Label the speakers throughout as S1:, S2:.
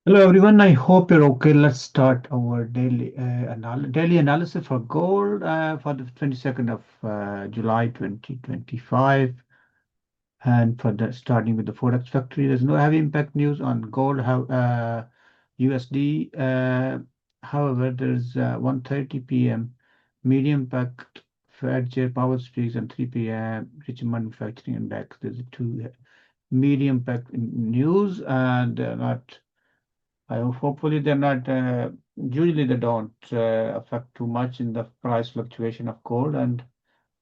S1: Hello everyone, I hope you're okay. Let's start our daily analysis for gold for the 22nd of July 2025. And for the starting with the Forex factory, there's no heavy impact news on gold, USD. However, there's 1:30 p.m. medium impact Fed Chair Powell speaks and 3 p.m. Rich Manufacturing Index. There's two medium impact news, and not. Hopefully they're not. Usually they don't affect too much in the price fluctuation of gold. And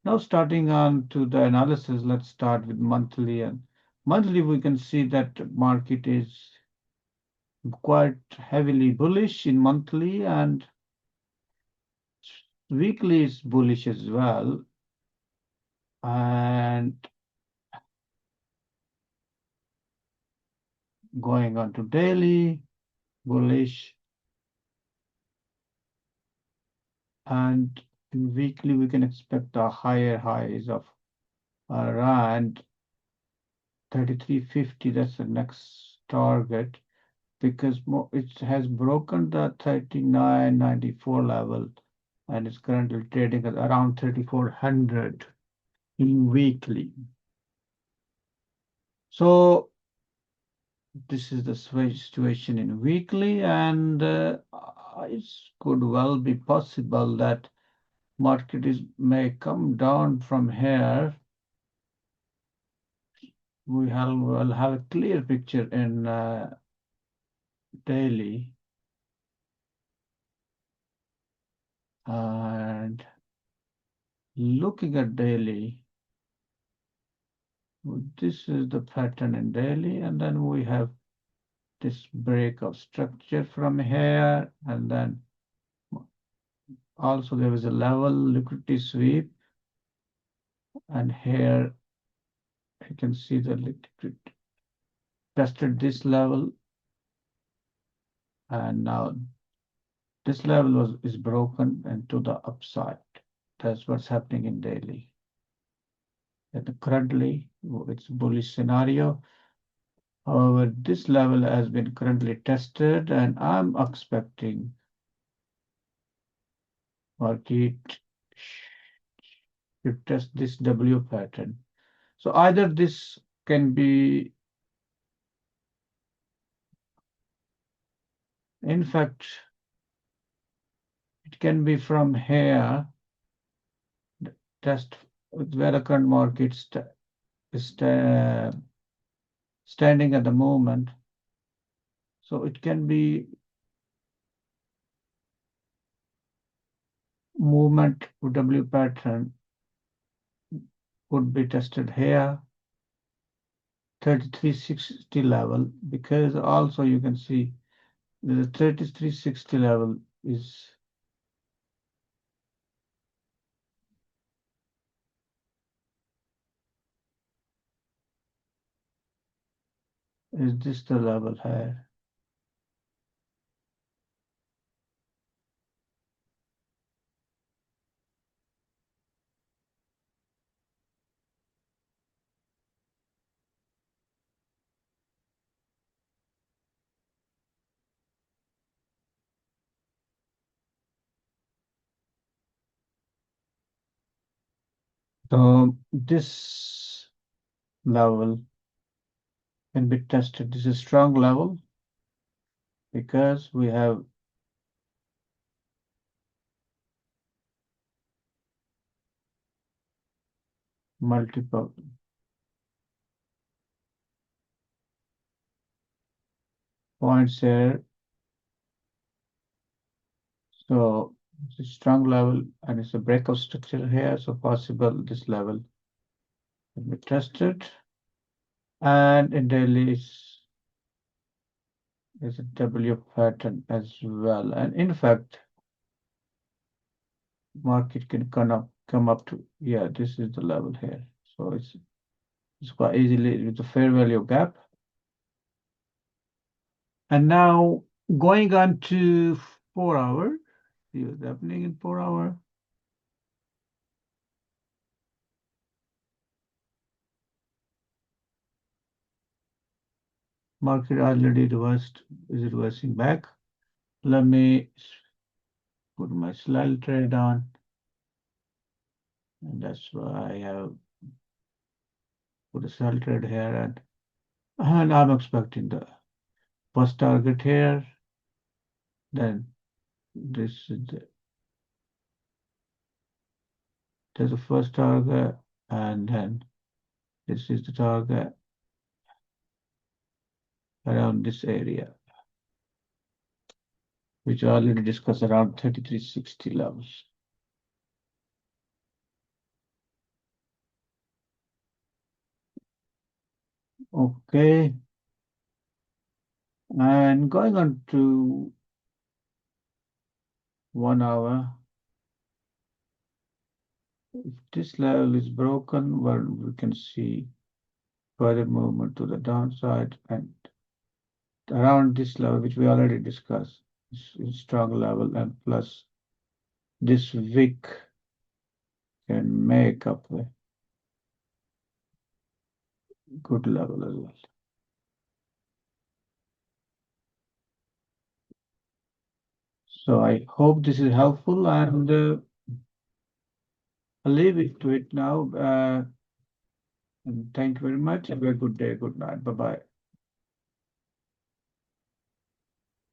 S1: now starting on to the analysis, let's start with monthly. And monthly, we can see that market is quite heavily bullish in monthly, and weekly is bullish as well. And going on to daily, bullish, and in weekly we can expect a higher highs of around 3350. That's the next target because it has broken the 3994 level and is currently trading at around 3400 in weekly. So this is the situation in weekly, and it could well be possible that market may come down from here. Will have a clear picture in daily. And looking at daily, this is the pattern in daily, and then we have this break of structure from here, and then also there is a level liquidity sweep, and here you can see the liquidity tested this level, and now this level is broken and to the upside. That's what's happening in daily. And currently, it's bullish scenario. However, this level has been currently tested, and I'm expecting market should test this W pattern. So either this can be, in fact, it can be from here, test where the current market is standing at the moment. So it can be movement W pattern would be tested here, 3360 level, because also you can see the 3360 level is this the level here. So this level can be tested. This is strong level because we have multiple points here. So it's a strong level and it's a breakout structure here. So possible this level can be tested. And in daily is a W pattern as well. And in fact, market can come up to, yeah, this is the level here. So it's quite easily with the fair value gap. And now going on to 4 hour, see what's happening in 4 hour. Market already reversed, is reversing back. Let me put my slide trade on, and that's why I have put a sell trade here, and I'm expecting the first target here, then this is there's the first target, and then this is the target around this area, which I already discussed around 3360 levels. Okay, and going on to 1 hour, if this level is broken, well, we can see further movement to the downside, and around this level, which we already discussed, is strong level, and plus this wick can make up a good level as well. So I hope this is helpful, and I'll leave it to it now. And thank you very much. Have a good day. Good night. Bye bye.